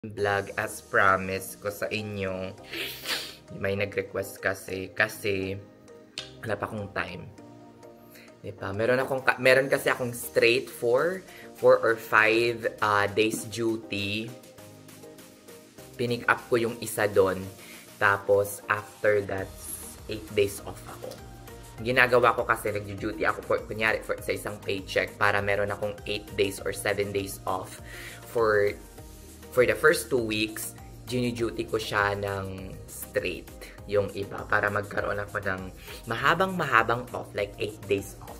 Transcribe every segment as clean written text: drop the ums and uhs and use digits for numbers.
vlog as promised ko sa inyo. May nag-request kasi wala pa akong time. Diba? Meron kasi akong straight 4 or 5 days duty. Pinick up ko yung isa doon. Tapos after that 8 days off ako. Ginagawa ko kasi nag-duty ako kunyari sa isang paycheck para meron akong 8 days or 7 days off for the first 2 weeks, gini-duty ko siya ng straight yung iba para magkaroon ako ng mahabang off, like 8 days off.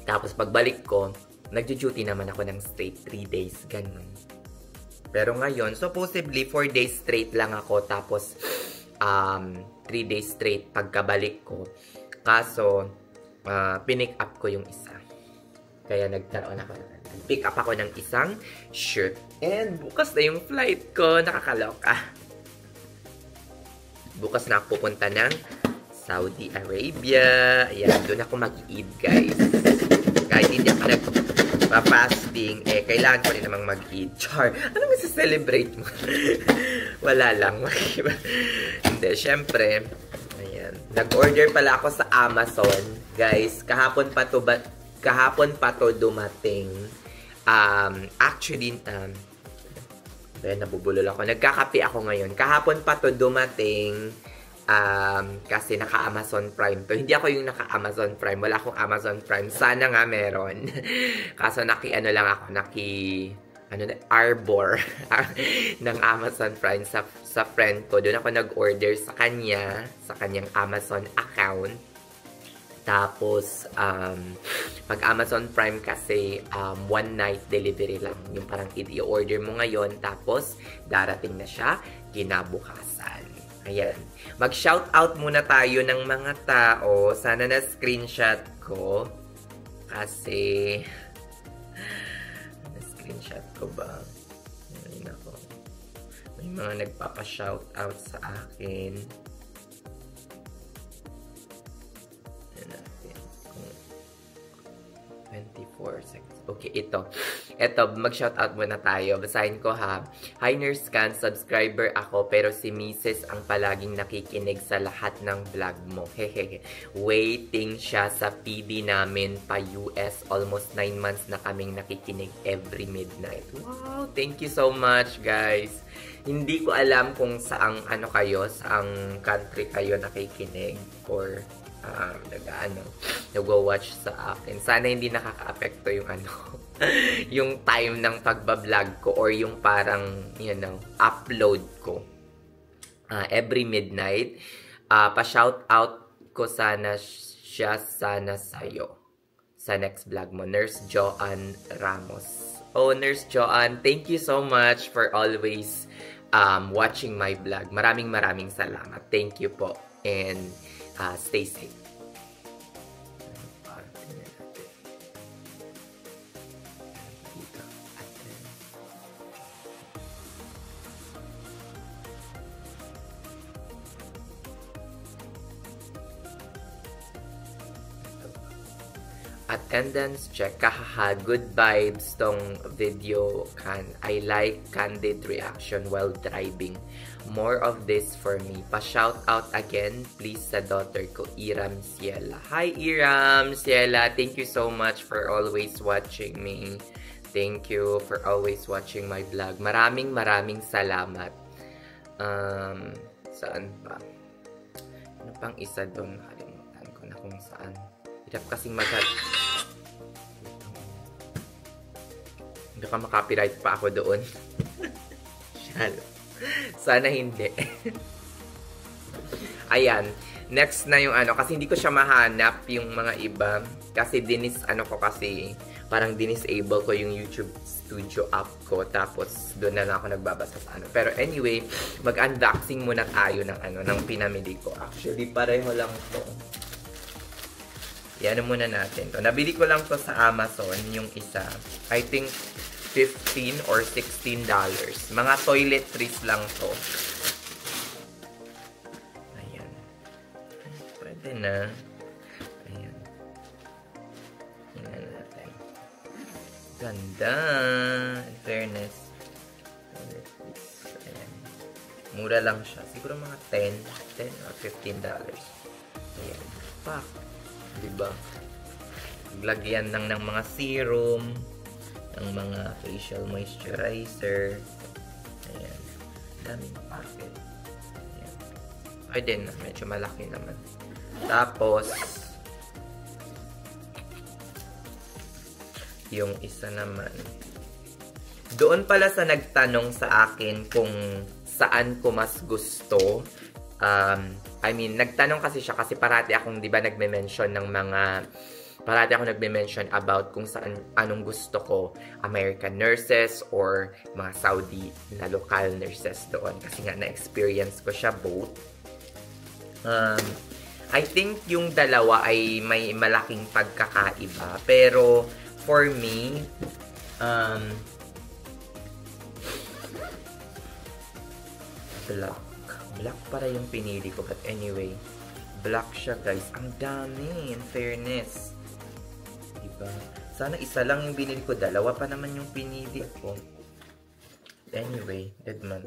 Tapos pagbalik ko, nag-duty naman ako ng straight 3 days, ganun. Pero ngayon, supposedly 4 days straight lang ako, tapos 3 days straight pagkabalik ko. Kaso, pinick up ko yung isa. Kaya nagkaroon ako pick up ako ng isang shirt. And bukas na yung flight ko. Nakakaloka. Bukas na ako pupunta ng Saudi Arabia. Ayan, doon ako mag-eid, guys. Kahit hindi ako nagpa-fasting, kailangan ko rin namang mag-eid. Char, ano celebrate mo? Wala lang. Hindi, syempre. Ayan. Nag-order pala ako sa Amazon. Guys, kahapon pa to dumating. Actually, nabubulol ako. Nagkakape ako ngayon. Kahapon pa to dumating. Kasi naka-Amazon Prime to. Hindi ako yung naka-Amazon Prime. Wala akong Amazon Prime. Sana nga meron. Kaso Arbor ng Amazon Prime sa friend ko. Doon ako nag-order sa kanyang Amazon account. Tapos, pag Amazon Prime kasi, one night delivery lang. Yung parang i-order mo ngayon, tapos darating na siya kinabukasan. Ayan. Mag-shoutout muna tayo ng mga tao. Sana na-screenshot ko. Kasi, na-screenshot ko ba? Ayun ako. May mga nagpapa-shoutout sa akin. 24 seconds. Okay, ito, mag-shoutout muna tayo. Basahin ko ha. Hi, Nurse Can, subscriber ako, pero si Mrs. ang palaging nakikinig sa lahat ng vlog mo. Hehehe. Waiting siya sa PD namin pa US. Almost 9 months na kaming nakikinig every midnight. Wow, thank you so much, guys. Hindi ko alam kung saang country kayo nakikinig or nagwa-watch sa akin. Sana hindi nakaka-apekto yung yung time ng pagbablog ko or yung parang, upload ko. Every midnight. Pa-shoutout ko sana sa'yo sa next vlog mo. Nurse Joanne Ramos. Oh, Nurse Joanne, thank you so much for always watching my vlog. Maraming salamat. Thank you po. And stay safe. Attendance check. Kahaha, good vibes tong video kan. I like candid reaction while driving. More of this for me. Pa-shout out again, please, sa daughter ko, Iram Ciela. Hi, Iram Ciela. Thank you so much for always watching me. Thank you for always watching my vlog. Maraming salamat. Saan ba? Ano pang isa doon? Nakalimutan ko na kung saan. Hirap kasing baka makapiright pa ako doon. Sana hindi. Ayan. Next na yung kasi hindi ko siya mahanap yung mga iba. Kasi parang dinisable ko yung YouTube Studio app ko. Tapos doon na lang ako nagbabasa sa Pero anyway, mag-unboxing muna tayo ng pinamili ko. Actually, pareho lang to. Yan muna natin to. Nabili ko lang to sa Amazon, yung isa. I think $15 or $16. Mga toiletries lang to. Ayan. Pwede na. Ayan. Tingnan natin. Ganda. In fairness. Ayan. Mura lang siya. Siguro mga 10 or $15. Ayan. Pak. Diba? Lagyan lang ng mga serum, ng mga facial moisturizer. Ayan. Daming packet. Ayan. Ay din, medyo malaki naman. Tapos, yung isa naman, doon pala sa nagtanong sa akin kung saan ko mas gusto. I mean, nagtanong kasi siya kasi parati akong, di ba, nagme-mention ng mga, parati akong nagme-mention about kung saan, anong gusto ko, American nurses or mga Saudi na local nurses doon. Kasi nga, na-experience ko siya both. I think yung dalawa ay may malaking pagkakaiba. Pero, for me, black para yung pinili ko, but anyway, black siya, guys. Ang dami, in fairness, diba? Sana isa lang yung binili ko, dalawa pa naman yung pinili ko. Anyway, deadman,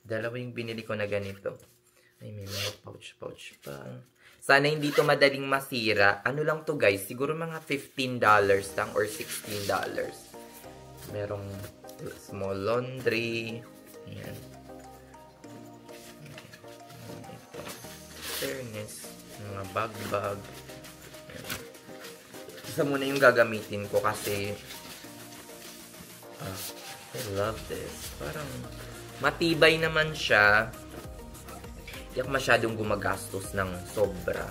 dalawa yung binili ko na ganito. Ay, may mga pouch pa. Sana hindi to madaling masira. Ano lang to, guys, siguro mga $15 lang or $16. Merong small laundry. Ayan. Fairness, mga bag. Isa muna yung gagamitin ko kasi I love this. Parang matibay naman siya. Hindi ako masyadong gumagastos ng sobra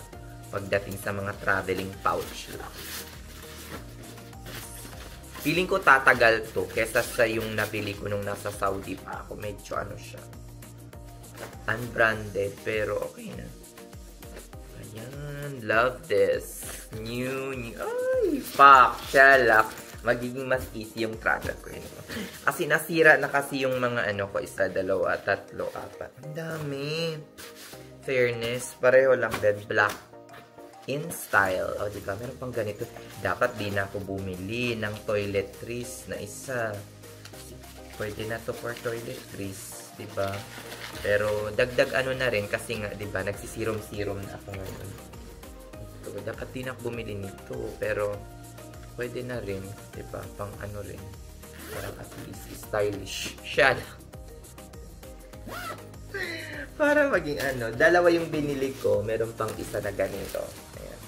pagdating sa mga traveling pouch lang. Feeling ko tatagal to kesa sa yung nabili ko nung nasa Saudi pa ako. Medyo ano siya, unbranded, pero okay na. Ayan, love this. New. Ay, fuck, chalak. Magiging mas easy yung travel ko yun. Kasi nasira na kasi yung mga ano ko, 1, 2, 3, 4. Ang dami. Fairness, pareho lang din. Black in style. O, diba? Meron pang ganito. Dapat di na ako bumili ng toiletries na isa. Pwede na to for toiletries. Diba? Pero, dagdag ano na rin kasi nga, diba, nagsisirom-sirom na ako ngayon. Ito, dapat di na ako bumili nito. Pero, pwede na rin, diba, pang ano rin. Parang at least stylish siya. Para maging ano, dalawa yung binili ko, meron pang isa na ganito. Ayan.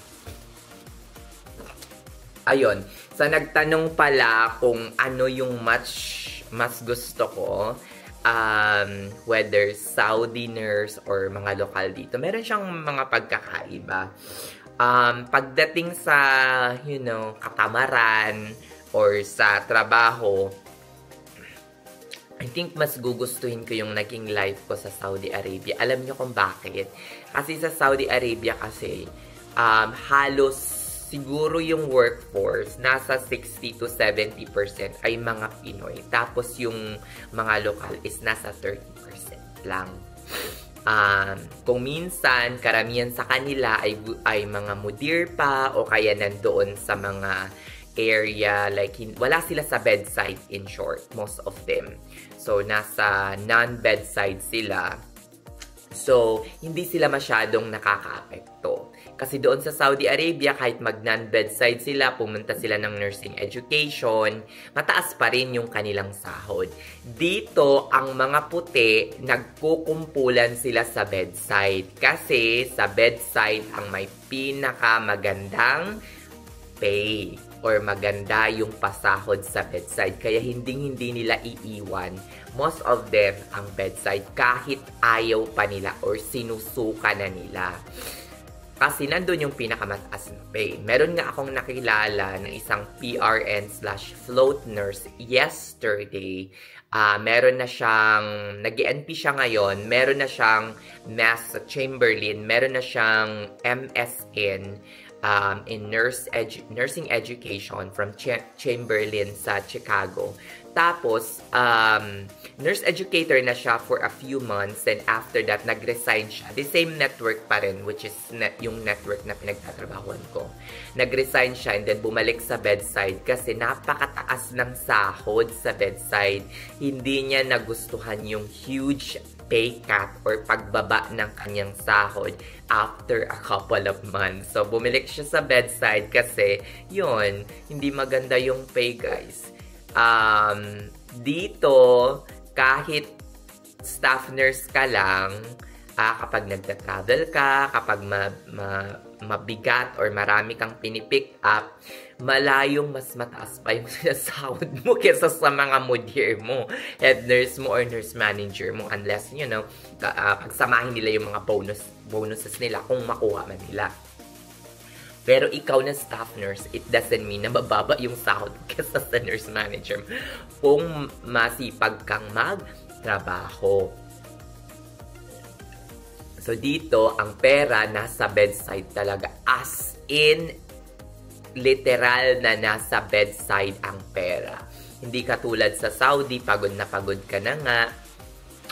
Ayun, sa nagtanong pala kung ano yung mas gusto ko, whether Saudi nurse or mga lokal dito, meron siyang mga pagkakaiba. Pagdating sa, katamaran or sa trabaho, I think mas gugustuhin ko yung naging life ko sa Saudi Arabia. Alam niyo kung bakit? Kasi sa Saudi Arabia kasi, halos siguro yung workforce, nasa 60 to 70% ay mga Pinoy. Tapos yung mga lokal is nasa 30% lang. Kung minsan, karamihan sa kanila ay mga mudir pa o kaya nandoon sa mga area, like wala sila sa bedside, in short, most of them. So, nasa non-bedside sila. So, hindi sila masyadong nakaka-apekto. Kasi doon sa Saudi Arabia, kahit mag-non-bedside sila, pumunta sila ng nursing education, mataas pa rin yung kanilang sahod. Dito, ang mga puti, nagkukumpulan sila sa bedside. Kasi sa bedside, ang may pinakamagandang pay or maganda yung pasahod sa bedside. Kaya hindi nila iiwan, most of them, ang bedside kahit ayaw pa nila or sinusuka na nila. Kasi nandun yung pinakamataas na pay. Meron nga akong nakilala ng isang PRN/float nurse yesterday. Meron na siyang, nag-NP siya ngayon, meron na siyang Mass sa Chamberlain, meron na siyang MSN in nursing education from Chamberlain sa Chicago. Tapos, nurse educator na siya for a few months. And after that, nag-resign siya. The same network pa rin, which is yung network na pinagtatrabahuan ko. Nag-resign siya and then bumalik sa bedside kasi napakataas ng sahod sa bedside. Hindi niya nagustuhan yung huge pay cut or pagbaba ng kanyang sahod after a couple of months. So, bumilik siya sa bedside kasi yun, hindi maganda yung pay, guys. Dito, kahit staff nurse ka lang, kapag nagta-travel ka, kapag mabigat or marami kang pinipick up, malayong mas mataas pa yung sinasahod mo kesa sa mga mudir mo, head nurse mo or nurse manager mo, unless, you know, pagsamahin nila yung mga bonuses nila kung makuha man nila. Pero ikaw na staff nurse, it doesn't mean na mababa yung sahod kesa sa nurse manager kung masipag kang magtrabaho. So dito, ang pera nasa bedside talaga, as in literal na nasa bedside ang pera. Hindi katulad sa Saudi, pagod na pagod ka na nga.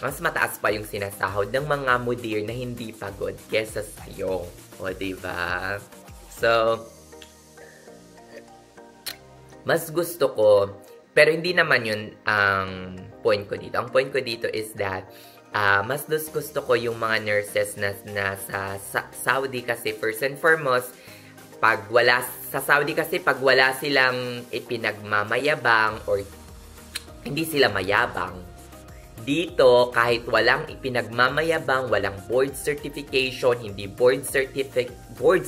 Mas mataas pa yung sinasahod ng mga mudir na hindi pagod kesa sa'yo. O, diba? So, mas gusto ko, pero hindi naman yun ang point ko dito. Ang point ko dito is that, mas gusto ko yung mga nurses na nasa Saudi kasi first and foremost, sa Saudi kasi pag wala silang ipinagmamayabang or hindi sila mayabang, dito kahit walang ipinagmamayabang, walang board certification, hindi board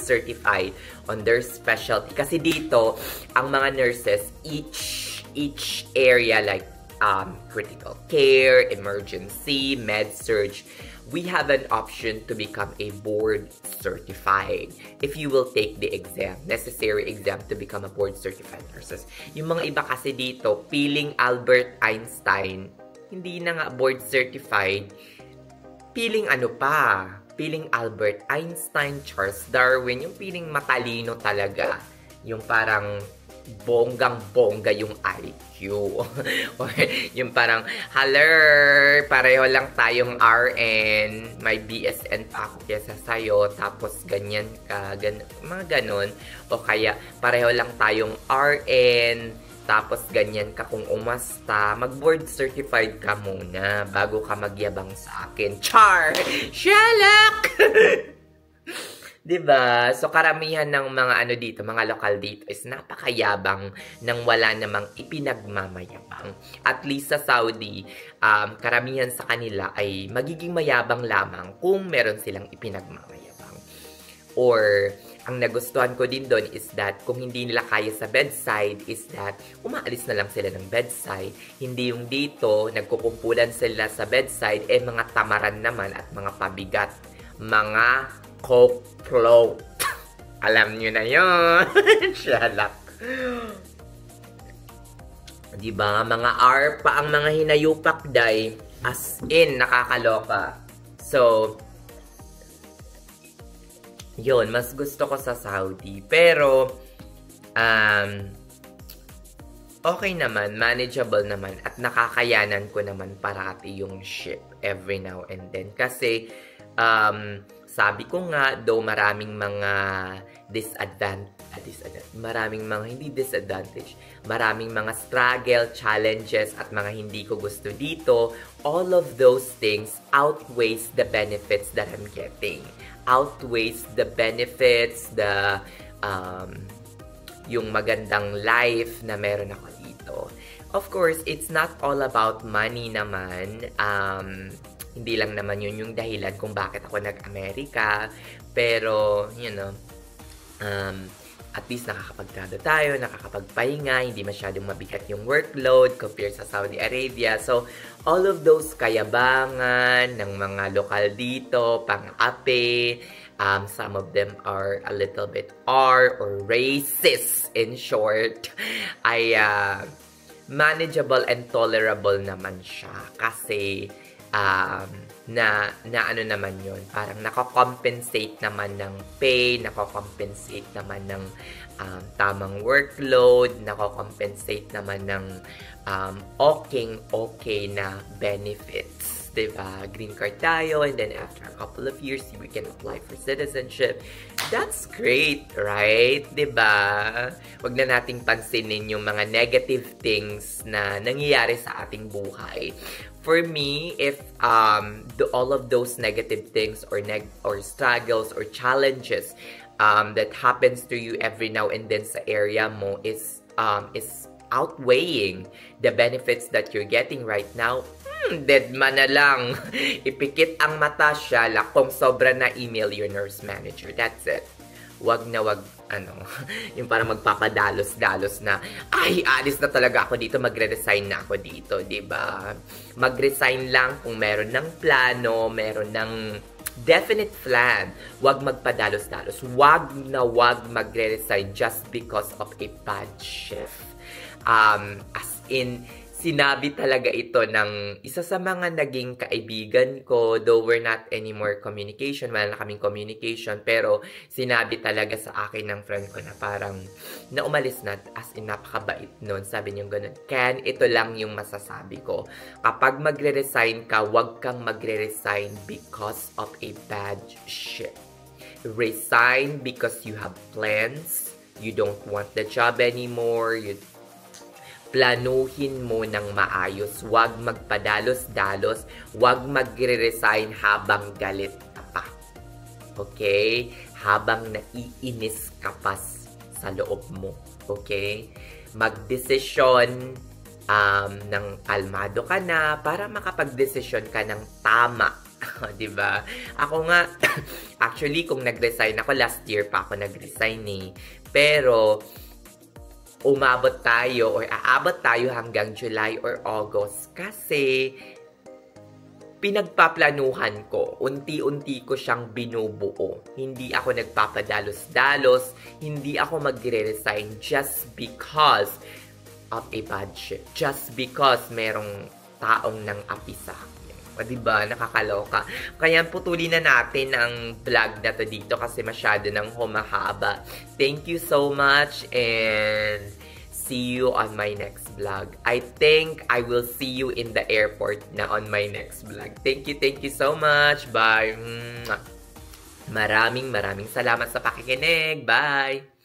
certified on their specialty. Kasi dito, ang mga nurses, each area like critical care, emergency, med-surg, we have an option to become a board certified if you will take the exam, necessary exam to become a board certified nurses. Yung mga iba kasi dito, piling Albert Einstein, hindi na nga board certified, piling ano pa, piling Albert Einstein, Charles Darwin, yung piling matalino talaga, yung parang bonggang-bongga yung IQ. Or yung parang, hello, pareho lang tayong RN, may BSN pa ako kesa sa'yo, tapos ganyan ka, mga ganon. O kaya, pareho lang tayong RN, tapos ganyan ka kung umasta, mag-board certified ka muna bago ka magyabang sa akin. Char! Shalak! Diba? So, karamihan ng mga ano dito, mga lokal dito is napakayabang nang wala namang ipinagmamayabang. At least sa Saudi, karamihan sa kanila ay magiging mayabang lamang kung meron silang ipinagmamayabang. Or, ang nagustuhan ko din doon is that kung hindi nila kaya sa bedside is that umaalis na lang sila ng bedside. Hindi yung dito, nagkukumpulan sila sa bedside, mga tamaran naman at mga pabigat. Mga Coke float. Alam nyo na yun. Shalak. Diba? Mga R pa ang mga hinayupak day. As in, nakakaloka. So, yun, mas gusto ko sa Saudi. Pero, okay naman, manageable naman, at nakakayanan ko naman parati yung ship every now and then. Kasi, sabi ko nga, though maraming mga maraming mga hindi disadvantage, maraming mga struggle, challenges, at mga hindi ko gusto dito, all of those things outweighs the benefits that I'm getting. Outweighs the benefits, yung magandang life na meron ako dito. Of course, it's not all about money naman. Hindi lang naman yun yung dahilan kung bakit ako nag-Amerika. Pero, you know, at least nakakapagtrado tayo, nakakapagpahinga, hindi masyadong mabigat yung workload compared sa Saudi Arabia. So, all of those kayabangan ng mga lokal dito, pang-ape, some of them are a little bit or racist in short, ay manageable and tolerable naman siya. Kasi, na ano naman yun, parang nakakompensate naman ng pay, nakakompensate naman ng tamang workload, nakakompensate naman ng okay na benefits. Diba? Green card tayo, and then after a couple of years, we can apply for citizenship. That's great, right? Diba? Wag na nating pansinin yung mga negative things na nangyayari sa ating buhay. For me, if all of those negative things or struggles or challenges that happens to you every now and then sa area mo is outweighing the benefits that you're getting right now, dead man na lang. Ipikit ang mata siya, kung sobra na email your nurse manager. That's it. Wag na wag, yung parang magpapadalos-dalos na, ay, alis na talaga ako dito, magre-resign na ako dito, diba? Mag-resign lang kung meron ng plano, meron ng definite plan. Wag magpadalos-dalos. Wag na wag magre-resign just because of a bad shift. As in, sinabi talaga ito ng isa sa mga naging kaibigan ko, though we're not anymore communication, wala na kaming communication, pero sinabi talaga sa akin ng friend ko na parang na umalis na, as in napakabait nun. Sabi niyo ganun, Ken, ito lang yung masasabi ko. Kapag magre-resign ka, wag kang magre-resign because of a bad shift. Resign because you have plans, you don't want the job anymore, planuhin mo ng maayos. Huwag magpadalos-dalos. Huwag magre-resign habang galit ka pa. Okay? Habang naiinis ka pa sa loob mo. Okay? Magdesisyon ng kalmado ka na para makapag-desisyon ka ng tama. Diba? Ako nga, actually, kung nag-resign ako, last year pa ako nag-resign eh. Pero, umabot tayo or aabot tayo hanggang July or August kasi pinagpaplanuhan ko, unti-unti ko siyang binubuo. Hindi ako nagpapadalos-dalos, hindi ako magre-resign just because of a budget, just because merong taong nang api sa akin. O, diba? Nakakaloka. Kaya putulin na natin ang vlog na to dito kasi masyado nang humahaba. Thank you so much and see you on my next vlog. I think I will see you in the airport na on my next vlog. Thank you so much. Bye! Maraming salamat sa pakikinig. Bye!